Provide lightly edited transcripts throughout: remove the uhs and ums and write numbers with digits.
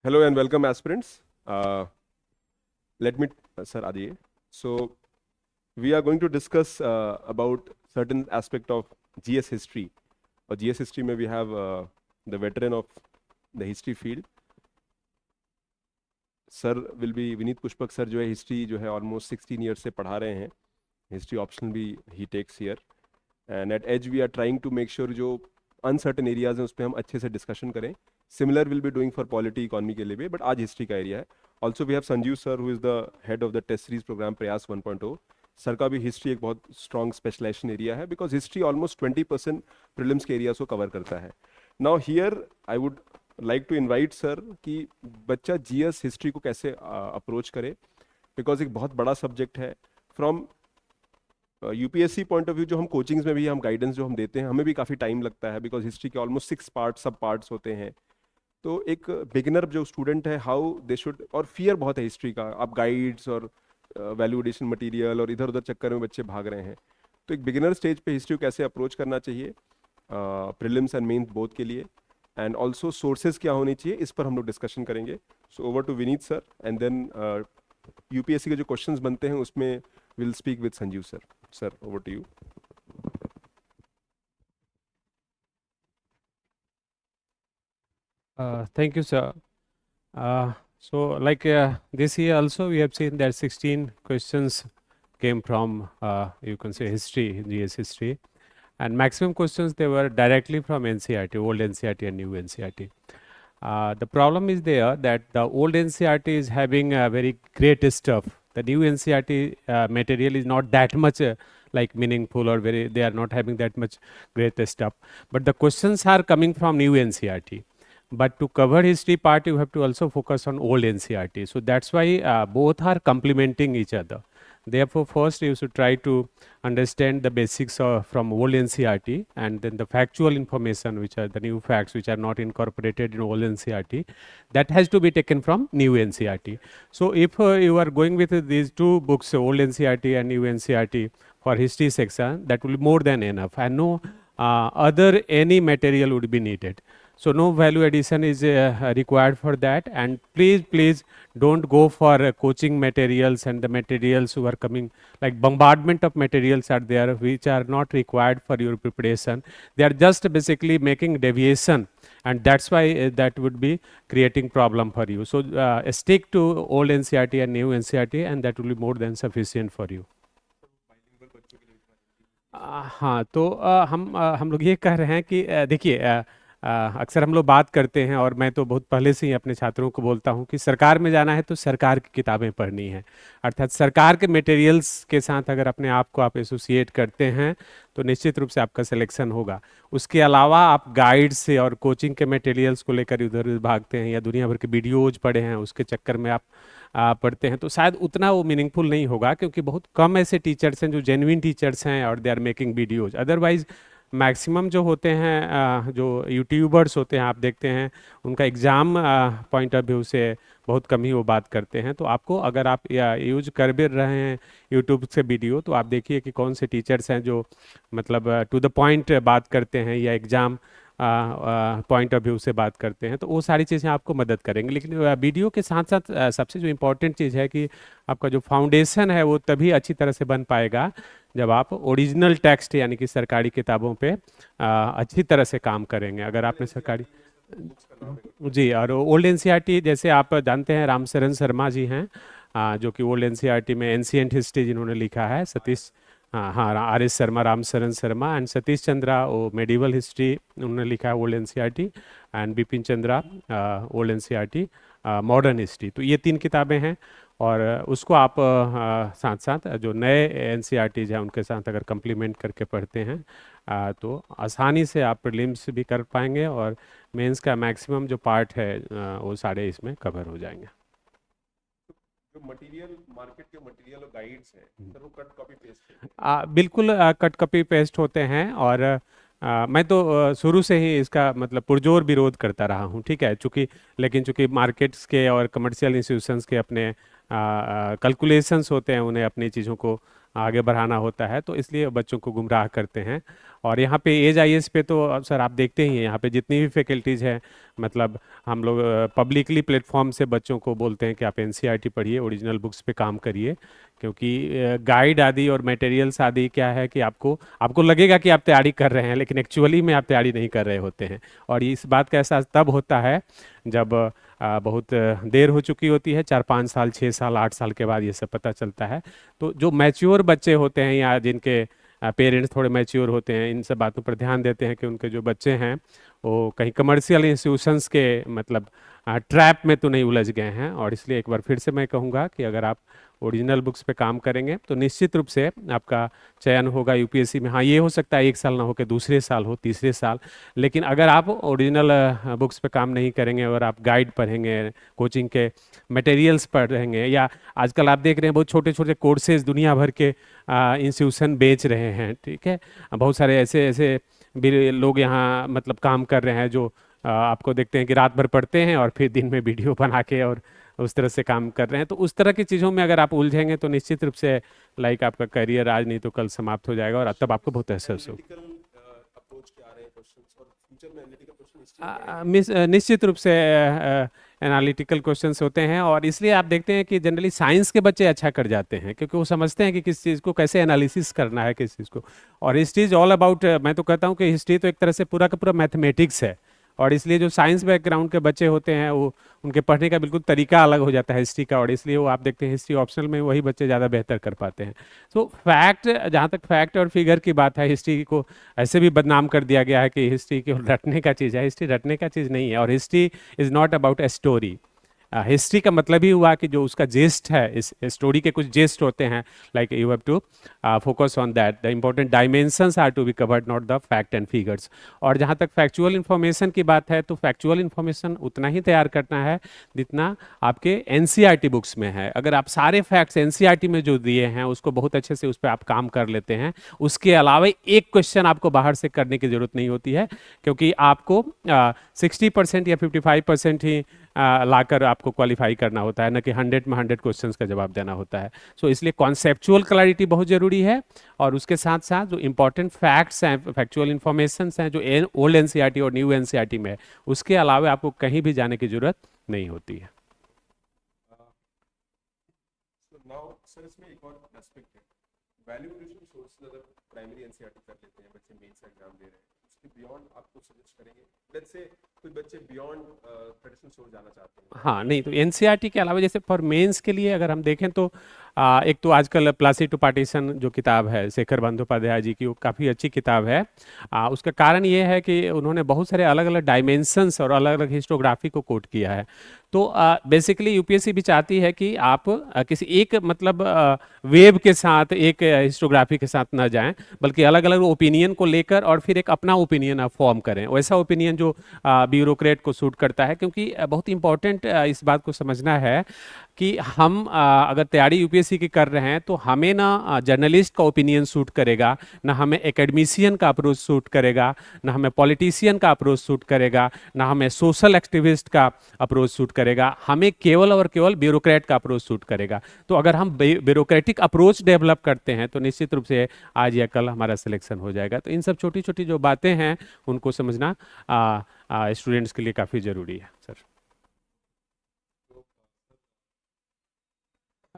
Hello and welcome, aspirants. Let me, sir, Adiye. So we are going to discuss about certain aspect of GS history. Or GS history, में we have the veteran of the history field. Sir will be Vineet Pushpak sir, जो है history जो है almost 16 years से पढ़ा रहे हैं. History optional भी he takes here. And at Edge we are trying to make sure जो uncertain areas हैं उस पर हम अच्छे से discussion करें. Similar will be doing for polity economy के लिए भी, but आज history का area है. Also we have Sanjeev sir who is the head of the test series program प्रयास 1.0. सर का भी हिस्ट्री एक बहुत स्ट्रॉन्ग स्पेशलाइजेशन एरिया है बिकॉज हिस्ट्री ऑलमोस्ट 20% प्रीलिम्स के एरियाज को कवर करता है. Now here I would like to invite sir कि बच्चा जीएस हिस्ट्री को कैसे अप्रोच करे बिकॉज एक बहुत बड़ा सब्जेक्ट है. From UPSC point of view जो हम कोचिंग्स में भी हम गाइडेंस जो हम देते हैं हमें भी काफ़ी टाइम लगता है बिकॉज हिस्ट्री के ऑलमोस्ट 6 पार्ट सब पार्ट्स होते हैं. तो एक बिगिनर जो स्टूडेंट है हाउ दे शुड, और फियर बहुत है हिस्ट्री का, आप गाइड्स और वैल्यूडेशन मटेरियल और इधर उधर चक्कर में बच्चे भाग रहे हैं. तो एक बिगिनर स्टेज पे हिस्ट्री को कैसे अप्रोच करना चाहिए प्रीलिम्स एंड मेंस बोथ के लिए, एंड ऑल्सो सोर्सेज क्या होनी चाहिए, इस पर हम लोग डिस्कशन करेंगे. So over to Vineet sir and then UPSC के जो क्वेश्चंस बनते हैं उसमें will speak with Sanjeev sir. Sir over to you. Thank you, sir. This year also we have seen that 16 questions came from you can say history, GS history, and maximum questions they were directly from NCERT, old NCERT and new NCERT. The problem is there that the old NCERT is having a very great stuff. The new NCERT material is not that much like meaningful or very, they are not having that much great stuff. But the questions are coming from new NCERT. But to cover history part, you have to also focus on old NCERT. So that's why both are complementing each other. Therefore, first you should try to understand the basics from old NCERT, and then the factual information, which are the new facts which are not incorporated in old NCERT, that has to be taken from new NCERT. So if you are going with these two books, old NCERT and new NCERT for history section, that will be more than enough, and no other any material would be needed. So no value addition is required for that, and please don't go for coaching materials and the materials who are coming, like bombardment of materials are there which are not required for your preparation. They are just basically making deviation, and that's why that would be creating problem for you. So stick to old NCERT and new NCERT, and that will be more than sufficient for you. हाँ, तो हम लोग ये कह रहे हैं कि देखिए, अक्सर हम लोग बात करते हैं, और मैं तो बहुत पहले से ही अपने छात्रों को बोलता हूं कि सरकार में जाना है तो सरकार की किताबें पढ़नी है, अर्थात सरकार के मटेरियल्स के साथ अगर अपने आप को आप एसोसिएट करते हैं तो निश्चित रूप से आपका सिलेक्शन होगा. उसके अलावा आप गाइड से और कोचिंग के मटेरियल्स को लेकर इधर उधर भागते हैं या दुनिया भर के वीडियोज पढ़े हैं उसके चक्कर में आप पढ़ते हैं, तो शायद उतना वो मीनिंगफुल नहीं होगा, क्योंकि बहुत कम ऐसे टीचर्स हैं जो जेन्युइन टीचर्स हैं और they are making videos. Otherwise maximum जो होते हैं जो यूट्यूबर्स होते हैं, आप देखते हैं उनका एग्ज़ाम पॉइंट ऑफ व्यू से बहुत कम ही वो बात करते हैं. तो आपको अगर आप यूज कर भी रहे हैं यूट्यूब से वीडियो, तो आप देखिए कि कौन से टीचर्स हैं जो मतलब टू द पॉइंट बात करते हैं या एग्ज़ाम पॉइंट ऑफ व्यू से बात करते हैं, तो वो सारी चीज़ें आपको मदद करेंगी. लेकिन वीडियो के साथ साथ सबसे जो इम्पोर्टेंट चीज़ है कि आपका जो फाउंडेशन है वो तभी अच्छी तरह से बन पाएगा जब आप ओरिजिनल टेक्स्ट यानी कि सरकारी किताबों पे अच्छी तरह से काम करेंगे. अगर आपने सरकारी जी, और ओल्ड एनसीईआरटी जैसे आप जानते हैं रामचरण शर्मा जी हैं, जो कि ओल्ड एनसीईआरटी में एंशिएंट हिस्ट्री जिन्होंने लिखा है, सतीश हाँ R S Sharma, Ramcharan Sharma and Satish Chandra वो मेडिवल हिस्ट्री उन्होंने लिखा है old NCERT, and Bipin Chandra old NCERT modern history. तो ये 3 किताबें हैं, और उसको आप साथ साथ जो नए एनसीईआरटीज हैं उनके साथ अगर कंप्लीमेंट करके पढ़ते हैं तो आसानी से आप प्रीलिम्स भी कर पाएंगे, और मेंस का मैक्सिमम जो पार्ट है वो सारे इसमें कवर हो जाएंगे. जो मटेरियल मार्केट के मटेरियल और गाइड्स हैं सर वो कट कॉपी पेस्ट है? बिल्कुल कट कॉपी पेस्ट होते हैं, और मैं तो शुरू से ही इसका मतलब पुरजोर विरोध करता रहा हूँ, ठीक है. चूँकि मार्केट्स के और कमर्शियल इंस्टीट्यूशंस के अपने कैलकुलेशंस होते हैं, उन्हें अपनी चीज़ों को आगे बढ़ाना होता है, तो इसलिए बच्चों को गुमराह करते हैं। और यहाँ पे एज आईएएस पे तो सर आप देखते ही हैं, यहाँ पे जितनी भी फैकल्टीज़ हैं, मतलब हम लोग पब्लिकली प्लेटफॉर्म से बच्चों को बोलते हैं कि आप एनसीईआरटी पढ़िए, ओरिजिनल बुक्स पे काम करिए, क्योंकि गाइड आदि और मटेरियल्स आदि क्या है कि आपको आपको लगेगा कि आप तैयारी कर रहे हैं, लेकिन एक्चुअली में आप तैयारी नहीं कर रहे होते हैं। और इस बात का एहसास तब होता है जब बहुत देर हो चुकी होती है, 4-5 साल, 6 साल, 8 साल के बाद ये सब पता चलता है। तो जो मैच्योर बच्चे होते हैं या जिनके पेरेंट्स थोड़े मैच्योर होते हैं, इन सब बातों पर ध्यान देते हैं कि उनके जो बच्चे हैं वो कहीं कमर्शियल इंस्टीट्यूशंस के मतलब ट्रैप में तो नहीं उलझ गए हैं। और इसलिए एक बार फिर से मैं कहूँगा कि अगर आप ओरिजिनल बुक्स पे काम करेंगे तो निश्चित रूप से आपका चयन होगा यूपीएससी में। हाँ, ये हो सकता है 1 साल ना हो के दूसरे साल हो, तीसरे साल, लेकिन अगर आप ओरिजिनल बुक्स पे काम नहीं करेंगे और आप गाइड पढ़ेंगे, कोचिंग के मटेरियल्स पढ़ेंगे, या आजकल आप देख रहे हैं बहुत छोटे छोटे कोर्सेज दुनिया भर के इंस्टीट्यूशन बेच रहे हैं, ठीक है। बहुत सारे ऐसे ऐसे भी लोग यहाँ मतलब काम कर रहे हैं जो आपको देखते हैं कि रात भर पढ़ते हैं और फिर दिन में वीडियो बना के और उस तरह से काम कर रहे हैं। तो उस तरह की चीज़ों में अगर आप उलझेंगे तो निश्चित रूप से लाइक आपका करियर आज नहीं तो कल समाप्त हो जाएगा, और तब आपको बहुत एहसास हो। अप्रोच के आ रहे हैं क्वेश्चंस, और फ्यूचर में एनालिटिकल क्वेश्चन निश्चित रूप से एनालिटिकल क्वेश्चंस होते हैं, और इसलिए आप देखते हैं कि जनरली साइंस के बच्चे अच्छा कर जाते हैं, क्योंकि वो समझते हैं कि किस चीज़ को कैसे एनालिसिस करना है, किस चीज़ को। और हिस्ट्री इज ऑल अबाउट, मैं तो कहता हूँ कि हिस्ट्री तो एक तरह से पूरा का पूरा मैथमेटिक्स है। और इसलिए जो साइंस बैकग्राउंड के बच्चे होते हैं वो उनके पढ़ने का बिल्कुल तरीका अलग हो जाता है हिस्ट्री का, और इसलिए वो आप देखते हैं हिस्ट्री ऑप्शनल में वही बच्चे ज़्यादा बेहतर कर पाते हैं। तो फैक्ट, जहाँ तक फैक्ट और फिगर की बात है, हिस्ट्री को ऐसे भी बदनाम कर दिया गया है कि हिस्ट्री केवल रटने का चीज़ है। हिस्ट्री रटने का चीज़ नहीं है, और history is not about a story. History का मतलब ही हुआ कि जो उसका जेस्ट है, इस स्टोरी के कुछ जेस्ट होते हैं, like you have to focus on that, the important dimensions are to be covered, not the fact and figures. और जहाँ तक फैक्चुअल इन्फॉर्मेशन की बात है, तो फैक्चुअल इन्फॉर्मेशन उतना ही तैयार करना है जितना आपके एनसीईआरटी बुक्स में है। अगर आप सारे फैक्ट्स एनसीईआरटी में जो दिए हैं उसको बहुत अच्छे से उस पर आप काम कर लेते हैं, उसके अलावा एक क्वेश्चन आपको बाहर से करने की जरूरत नहीं होती है, क्योंकि आपको 60% या 55% ही लाकर आपको क्वालिफाई करना होता है, न कि 100 में 100 क्वेश्चंस का जवाब देना होता है। सो इसलिए कॉन्सेप्चुअल क्लैरिटी बहुत ज़रूरी है, और उसके साथ साथ जो इंपॉर्टेंट फैक्ट्स हैं, फैक्चुअल इन्फॉर्मेशंस हैं जो ओल्ड एनसीईआरटी और न्यू एनसीईआरटी में है, उसके अलावा आपको कहीं भी जाने की जरूरत नहीं होती है। नाउ सर, इसमें एक और एस्पेक्ट है, वैल्यू एडिशन सोर्स। अगर प्राइमरी एनसीईआरटी कर लेते हैं बच्चे, मेंस एग्जाम दे रहे हैं, उसके बियॉन्ड आपको सजेस्ट करेंगे? लेट्स से कुछ बच्चे बियॉन्ड ट्रेडिशनल सोर्स जाना चाहते हैं। हाँ, नहीं तो एनसीईआरटी के अलावा जैसे फॉर मेंस के लिए अगर हम देखें तो एक तो आजकल प्लासी टू पार्टीशन जो किताब है शेखर बंदोपाध्याय जी की, वो काफ़ी अच्छी किताब है। उसका कारण ये है कि उन्होंने बहुत सारे अलग अलग डायमेंशंस और अलग अलग हिस्टोग्राफी को कोट किया है। तो बेसिकली यूपीएससी भी चाहती है कि आप किसी एक मतलब वेब के साथ, एक हिस्टोग्राफी के साथ ना जाएं, बल्कि अलग अलग ओपिनियन को लेकर और फिर एक अपना ओपिनियन आप फॉर्म करें, वैसा ओपिनियन जो ब्यूरोक्रेट को सूट करता है। क्योंकि बहुत इंपॉर्टेंट इस बात को समझना है कि हम अगर तैयारी यूपीएससी की कर रहे हैं तो हमें ना जर्नलिस्ट का ओपिनियन सूट करेगा, ना हमें एकेडमिशियन का अप्रोच सूट करेगा, ना हमें पॉलिटिशियन का अप्रोच सूट करेगा, ना हमें सोशल एक्टिविस्ट का अप्रोच सूट करेगा, हमें केवल और केवल ब्यूरोक्रेट का अप्रोच सूट करेगा। तो अगर हम ब्यूरोक्रेटिक अप्रोच डेवलप करते हैं तो निश्चित रूप से आज या कल हमारा सिलेक्शन हो जाएगा। तो इन सब छोटी छोटी जो बातें हैं उनको समझना स्टूडेंट्स के लिए काफ़ी ज़रूरी है सर।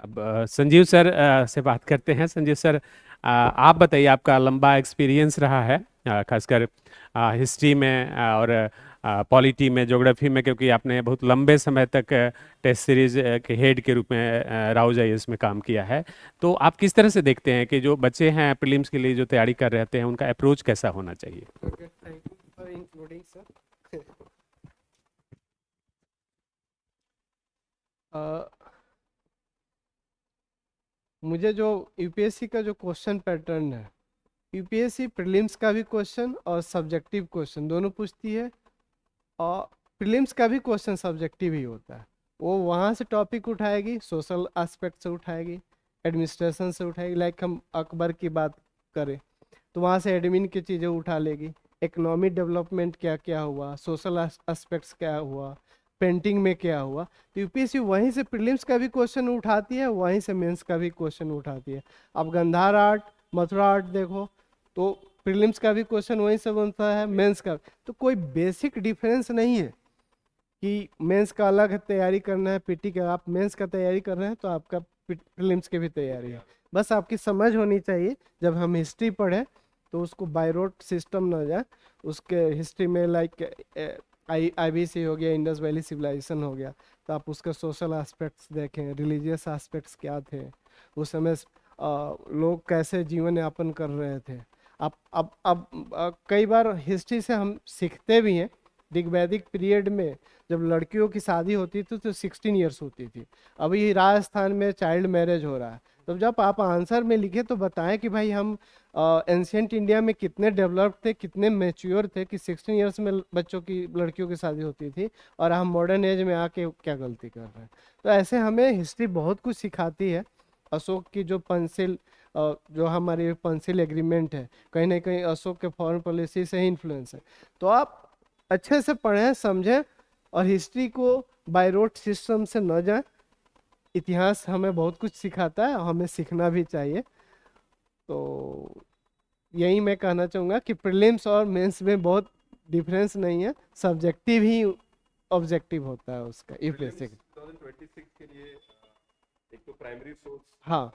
अब संजीव सर से बात करते हैं। संजीव सर, आप बताइए, आपका लंबा एक्सपीरियंस रहा है खासकर हिस्ट्री में और पॉलिटी में, ज्योग्राफी में, क्योंकि आपने बहुत लंबे समय तक टेस्ट सीरीज के हेड के रूप में राउज आईएएस में काम किया है। तो आप किस तरह से देखते हैं कि जो बच्चे हैं प्रीलिम्स के लिए जो तैयारी कर रहे हैं उनका अप्रोच कैसा होना चाहिए? Thank you for including sir. मुझे जो यूपीएससी का जो क्वेश्चन पैटर्न है, यूपीएससी प्रीलिम्स का भी क्वेश्चन और सब्जेक्टिव क्वेश्चन दोनों पूछती है, और प्रीलिम्स का भी क्वेश्चन सब्जेक्टिव ही होता है। वो वहाँ से टॉपिक उठाएगी, सोशल एस्पेक्ट से उठाएगी, एडमिनिस्ट्रेशन से उठाएगी। लाइक हम अकबर की बात करें तो वहाँ से एडमिन की चीज़ें उठा लेगी, इकोनॉमिक डेवलपमेंट क्या क्या हुआ, सोशल एस्पेक्ट्स क्या हुआ, पेंटिंग में क्या हुआ। तो यूपीएससी वहीं से प्रीलिम्स का भी क्वेश्चन उठाती है, वहीं से मेंस का भी क्वेश्चन उठाती है। अब गंधार आर्ट, मथुरा आर्ट देखो, तो प्रीलिम्स का भी क्वेश्चन वहीं से बनता है, मेंस का। तो कोई बेसिक डिफरेंस नहीं है कि मेंस का अलग तैयारी करना है, पीटी का। आप मेंस का तैयारी कर रहे हैं तो आपका प्रीलिम्स की भी तैयारी है। बस आपकी समझ होनी चाहिए। जब हम हिस्ट्री पढ़ें तो उसको बाय रोट सिस्टम ना जाए, उसके हिस्ट्री में लाइक आईबीसी हो गया, इंडस वैली सिविलाइजेशन हो गया, तो आप उसके सोशल एस्पेक्ट्स देखें, रिलीजियस एस्पेक्ट्स क्या थे उस समय, लोग कैसे जीवन यापन कर रहे थे। अब कई बार हिस्ट्री से हम सीखते भी हैं। ऋग्वैदिक पीरियड में जब लड़कियों की शादी होती थी तो 16 ईयर्स होती थी। अभी राजस्थान में चाइल्ड मैरिज हो रहा है। तो जब आप आंसर में लिखे तो बताएं कि भाई हम एंशियंट इंडिया में कितने डेवलप थे, कितने मैच्योर थे कि 16 ईयर्स में बच्चों की, लड़कियों की शादी होती थी, और हम मॉडर्न एज में आके क्या गलती कर रहे हैं। तो ऐसे हमें हिस्ट्री बहुत कुछ सिखाती है। अशोक की जो पंसिल, जो हमारी पंसिल एग्रीमेंट है, कहीं ना कहीं अशोक के फॉरेन पॉलिसी से ही इन्फ्लुएंस है। तो आप अच्छे से पढ़ें, समझें, और हिस्ट्री को बाय रोट सिस्टम से न जाएं। इतिहास हमें बहुत कुछ सिखाता है, हमें सीखना भी चाहिए। तो यही मैं कहना चाहूँगा कि प्रीलिम्स और मेंस में बहुत डिफरेंस नहीं है, सब्जेक्टिव ही ऑब्जेक्टिव होता है उसका यूपीएससी। 2026 के लिए एक तो प्राइमरी सोर्स। हाँ,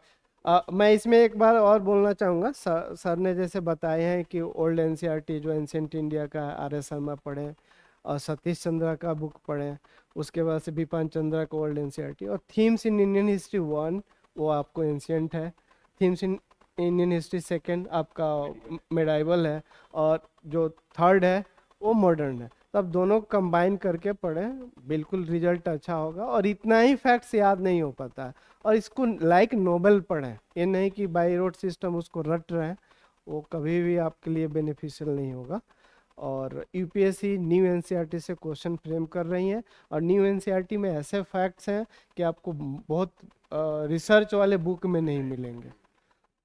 मैं इसमें एक बार और बोलना चाहूँगा। सर ने जैसे बताए हैं कि ओल्ड एनसीईआरटी जो एंशिएंट इंडिया का आर एस शर्मा पढ़ें, और सतीश चंद्रा का बुक पढ़ें, उसके बाद से बिपान चंद्रा का ओल्ड एनसीईआरटी, और थीम्स इन इंडियन हिस्ट्री 1 वो आपको एंशिएंट है, थीम्स इन इंडियन हिस्ट्री 2 आपका मेडाइवल है, और जो 3rd है वो मॉडर्न है। तब दोनों कंबाइन करके पढ़ें, बिल्कुल रिजल्ट अच्छा होगा। और इतना ही फैक्ट्स याद नहीं हो पाता है, और इसको लाइक नोबल पढ़ें, ये नहीं कि बाई रोड सिस्टम उसको रट रहे हैं, वो कभी भी आपके लिए बेनिफिशियल नहीं होगा। और यूपीएससी न्यू एनसीईआरटी से क्वेश्चन फ्रेम कर रही है, और न्यू एनसीईआरटी में ऐसे फैक्ट्स हैं कि आपको बहुत रिसर्च वाले बुक में नहीं मिलेंगे।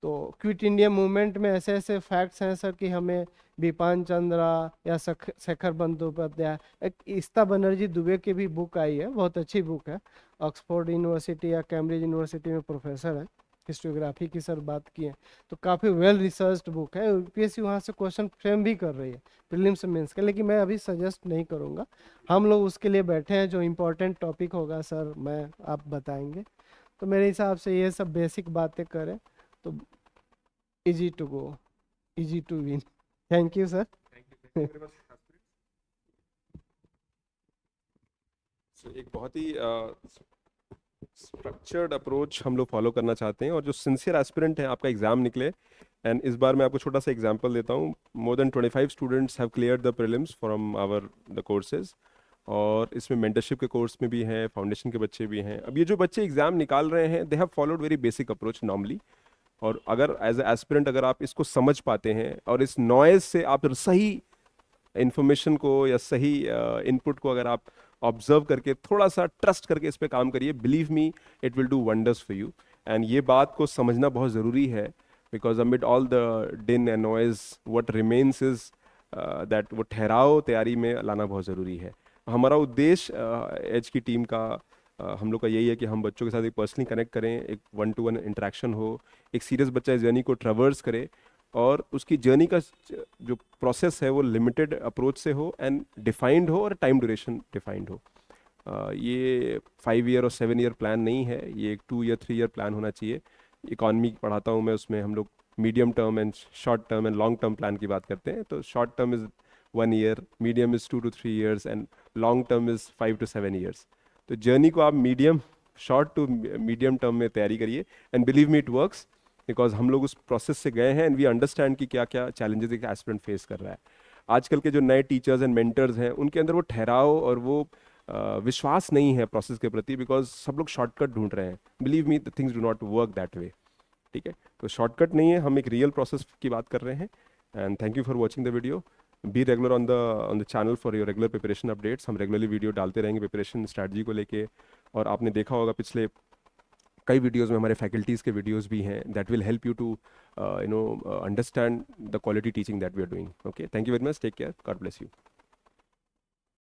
तो क्विट इंडिया मूवमेंट में ऐसे ऐसे फैक्ट्स हैं सर कि हमें बिपान चंद्रा या शेखर बंदोपाध्याय, एक इस्ता बनर्जी दुबे की भी बुक आई है, बहुत अच्छी बुक है, ऑक्सफोर्ड यूनिवर्सिटी या कैम्ब्रिज यूनिवर्सिटी में प्रोफेसर है, हिस्टोग्राफी की सर बात की है। तो काफ़ी वेल रिसर्च्ड बुक है, यूपीएससी वहाँ से क्वेश्चन फ्रेम भी कर रही है प्रीलिम्स मेंस का। लेकिन मैं अभी सजेस्ट नहीं करूँगा, हम लोग उसके लिए बैठे हैं, जो इम्पोर्टेंट टॉपिक होगा सर मैं आप बताएंगे। तो मेरे हिसाब से ये सब बेसिक बातें करें तो easy to go, easy to win. Thank you, sir. Thank you very much. So, एक बहुत ही स्ट्रक्चर्ड अप्रोच हम लोग फॉलो करना चाहते हैं, और जो सिंसियर एस्पिरेंट है, आपका एग्जाम निकले। एंड इस बार मैं आपको छोटा सा एग्जांपल देता हूँ। More than 25 students have cleared the prelims from our the courses, और इसमें मेंटरशिप के कोर्स में भी हैं, फाउंडेशन के बच्चे भी हैं। अब ये जो बच्चे एग्जाम निकाल रहे हैं, they have followed very basic approach normally. और अगर एज ए एस्पिरेंट अगर आप इसको समझ पाते हैं, और इस नॉइज से आप सही इन्फॉर्मेशन को या सही इनपुट को अगर आप ऑब्जर्व करके थोड़ा सा ट्रस्ट करके इस पे काम करिए, believe me it will do wonders for you. And ये बात को समझना बहुत ज़रूरी है, बिकॉज अमिड ऑल द डिन and noise what remains is that वो ठहराव तैयारी में लाना बहुत ज़रूरी है। हमारा उद्देश्य एज की टीम का, हम लोग का यही है कि हम बच्चों के साथ एक पर्सनली कनेक्ट करें, एक 1-to-1 इंटरेक्शन हो, एक सीरियस बच्चा इस जर्नी को ट्रेवर्स करे, और उसकी जर्नी का जो प्रोसेस है वो लिमिटेड अप्रोच से हो, एंड डिफाइंड हो, और टाइम ड्यूरेशन डिफाइंड हो। ये 5 ईयर और 7 ईयर प्लान नहीं है, ये एक 2 ईयर 3 ईयर प्लान होना चाहिए। इकॉनमी पढ़ाता हूँ मैं, उसमें हम लोग medium term and short term and long term plan की बात करते हैं। तो short term is 1 year, medium is 2 to 3 years, and long term is 5 to 7 years. तो जर्नी को आप शॉर्ट टू मीडियम टर्म में तैयारी करिए, and believe me it works, because हम लोग उस प्रोसेस से गए हैं, एंड वी अंडरस्टैंड कि क्या क्या चैलेंजेस एक एस्पिरेंट फेस कर रहा है। आजकल के जो नए टीचर्स एंड मेंटर्स हैं, उनके अंदर वो ठहराव और वो विश्वास नहीं है प्रोसेस के प्रति, बिकॉज सब लोग शॉर्टकट ढूंढ रहे हैं। Believe me the things do not work that way. ठीक है, तो शॉर्टकट नहीं है, हम एक रियल प्रोसेस की बात कर रहे हैं। And thank you for watching the video. Be regular on the channel for your regular preparation updates. हम रेगुलरली वीडियो डालते रहेंगे प्रिपरेशन स्ट्रैटेजी को लेके, और आपने देखा होगा पिछले कई वीडियोस में हमारे फैकल्टीज़ के वीडियोस भी हैं that will help you to understand the quality teaching that we are doing. Okay, thank you very much, take care, God bless you.